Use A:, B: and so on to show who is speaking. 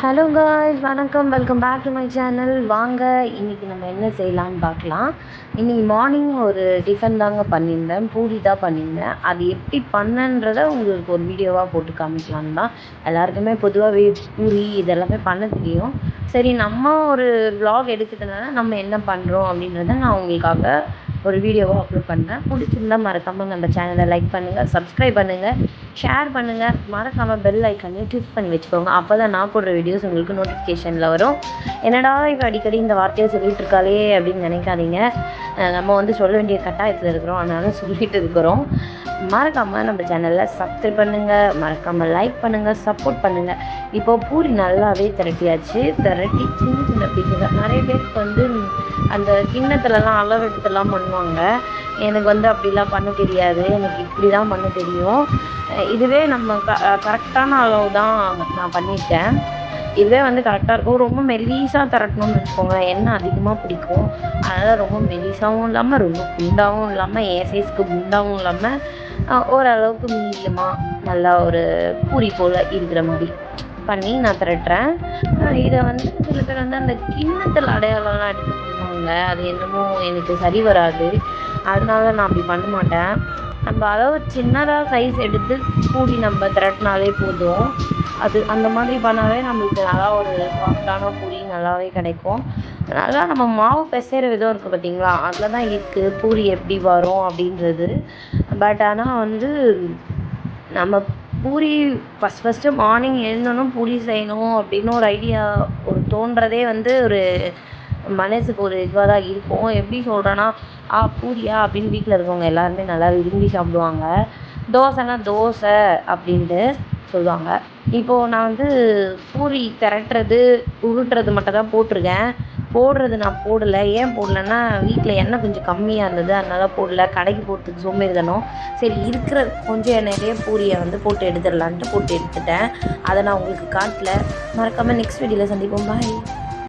A: Hello guys, வணக்கம். Welcome back to my channel. வாங்க இன்றைக்கி நம்ம என்ன செய்யலான்னு பார்க்கலாம். இன்றைக்கி மார்னிங் ஒரு டிஃபன் தாங்க பண்ணியிருந்தேன். பூரி தான் பண்ணியிருந்தேன். அது எப்படி பண்ணன்றதை உங்களுக்கு ஒரு வீடியோவாக போட்டு காமிக்கலான்னு தான். எல்லாருக்குமே பொதுவாகவே பூரி இதெல்லாமே பண்ண தெரியும். சரி, நம்ம ஒரு vlog எடுக்கிறதுனால நம்ம என்ன பண்ணுறோம் அப்படின்றத நான் உங்களுக்காக ஒரு வீடியோவாக அப்லோட் பண்ணுறேன். பிடிச்சிருந்தா மறக்காமல் நம்ம சேனலை லைக் பண்ணுங்கள், சப்ஸ்கிரைப் பண்ணுங்கள், ஷேர் பண்ணுங்கள். மறக்காமல் பெல் ஐக்கானையும் கிளிக் பண்ணி வச்சுக்கோங்க. அப்போ தான் நான் போடுற வீடியோஸ் உங்களுக்கு நோட்டிஃபிகேஷனில் வரும். என்னடா இப்போ அடிக்கடி இந்த வார்த்தையை சொல்லிகிட்டு இருக்காளே அப்படின்னு நினைக்காதீங்க. நம்ம வந்து சொல்ல வேண்டிய கட்டாயத்தில் இருக்கிறோம், அதனால சொல்லிகிட்டு இருக்கிறோம். மறக்காமல் நம்ம சேனலில் சப்ஸ்கிரைப் பண்ணுங்கள், மறக்காமல் லைக் பண்ணுங்கள், சப்போர்ட் பண்ணுங்கள். இப்போது பூரி நல்லாவே திரட்டியாச்சு. திரட்டி சின்ன சின்ன பீஸுகள். நிறைய பேருக்கு வந்து அந்த கிண்ணத்துலலாம் அளவு எடுத்துலாம் பண்ணுவாங்க. எனக்கு வந்து அப்படிலாம் பண்ண தெரியாது. எனக்கு இப்படி தான் பண்ண தெரியும். இதுவே நம்ம கரெக்டான அளவு தான் நான் பண்ணியிருக்கேன். இதுவே வந்து கரெக்டாக இருக்கும். ரொம்ப மெலிசாக திரட்டணும்னு வச்சுக்கோங்களேன், எண்ணெய் அதிகமாக பிடிக்கும். அதனால் ரொம்ப மெலிசாவும் இல்லாமல், ரொம்ப குண்டாகவும் இல்லாமல், என் சைஸ்க்கு குண்டாகவும் இல்லாமல், ஓரளவுக்கு மீடியமாக நல்லா ஒரு பூரி போல் இருக்கிற மாதிரி பண்ணி நான் திரட்டுறேன். இதை வந்து சில பேர் வந்து அந்த கிண்ணத்தில் அடையாளம்லாம் எடுத்து பண்ணுவாங்க. அது என்னமோ எனக்கு சரி வராது. அதனால நான் அப்படி பண்ண மாட்டேன். நம்ம அளவு சின்னதாக சைஸ் எடுத்து பூரி நம்ம திரட்டினாலே போதும். அது அந்த மாதிரி பண்ணாலே நம்மளுக்கு நல்லா ஒரு சாஃப்டான பூரி நல்லாவே கிடைக்கும். நல்லா நம்ம மாவு பிசைகிற விதம் இருக்குது பார்த்தீங்களா, அதில் தான் இருக்குது பூரி எப்படி வரும் அப்படின்றது. பட் ஆனால் வந்து நம்ம பூரி ஃபஸ்ட்டு மார்னிங் எழுந்தோன்ன பூரி செய்யணும் அப்படின்னு ஒரு ஐடியா தோன்றதே வந்து ஒரு மனசுக்கு ஒரு இதுவாக தான் இருக்கும். எப்படி சொல்கிறேன்னா, பூரியா அப்படின்னு வீட்டில் இருக்கவங்க எல்லாருமே நல்லா விரும்பி சாப்பிடுவாங்க. தோசைனா தோசை அப்படின்ட்டு சொல்லுவாங்க. இப்போது நான் வந்து பூரி திரட்டுறது, உருட்டுறது மட்டும் தான் போட்டிருக்கேன். போடுறது நான் போடலை. ஏன் போடலைன்னா, வீட்டில் எண்ணெய் கொஞ்சம் கம்மியாக இருந்தது, அதனால போடல. கடைக்கு போகிறதுக்கு சோம்பேறித்தனம். சரி, இருக்கிற கொஞ்சம் எண்ணெயிலேயே பூரியை வந்து போட்டு எடுத்துடலான்ட்டு போட்டு எடுத்துட்டேன். அதை நான் உங்களுக்கு காட்டல. மறக்காமல் நெக்ஸ்ட் வீடியோவில் சந்திப்போம். பாய்.